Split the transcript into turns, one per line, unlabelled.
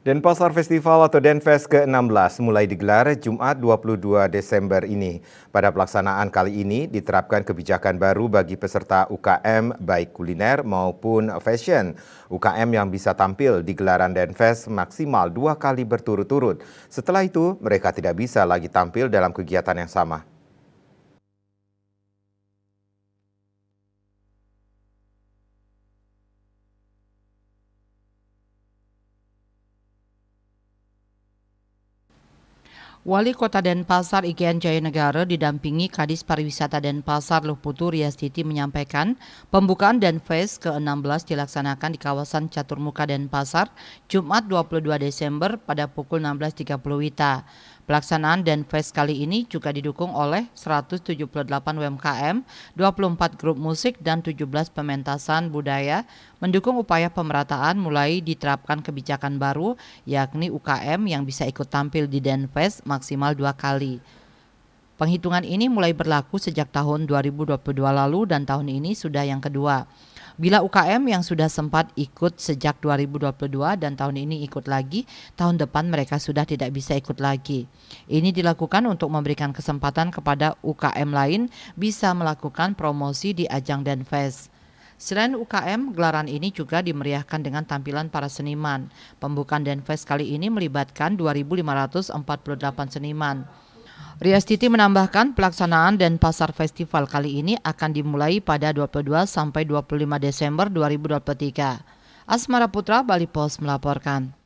Denpasar Festival atau Denfest ke-16 mulai digelar Jumat 22 Desember ini. Pada pelaksanaan kali ini diterapkan kebijakan baru bagi peserta UKM baik kuliner maupun fashion. UKM yang bisa tampil di gelaran Denfest maksimal 2 kali berturut-turut. Setelah itu mereka tidak bisa lagi tampil dalam kegiatan yang sama.
Wali Kota Denpasar Iken Jayanegara didampingi Kadis Pariwisata Denpasar Luhputu Riastiti menyampaikan pembukaan Denfest ke-16 dilaksanakan di kawasan Caturmuka Denpasar Jumat 22 Desember pada pukul 16.30 WITA. Pelaksanaan Denfest kali ini juga didukung oleh 178 UMKM, 24 grup musik, dan 17 pementasan budaya, mendukung upaya pemerataan mulai diterapkan kebijakan baru, yakni UKM yang bisa ikut tampil di Denfest maksimal 2 kali. Penghitungan ini mulai berlaku sejak tahun 2022 lalu dan tahun ini sudah yang kedua. Bila UKM yang sudah sempat ikut sejak 2022 dan tahun ini ikut lagi, tahun depan mereka sudah tidak bisa ikut lagi. Ini dilakukan untuk memberikan kesempatan kepada UKM lain bisa melakukan promosi di ajang Denfest. Selain UKM, gelaran ini juga dimeriahkan dengan tampilan para seniman. Pembukaan Denfest kali ini melibatkan 2.548 seniman. Riastiti menambahkan pelaksanaan Denpasar Festival kali ini akan dimulai pada 22 sampai 25 Desember 2023. Asmara Putra, Bali Post melaporkan.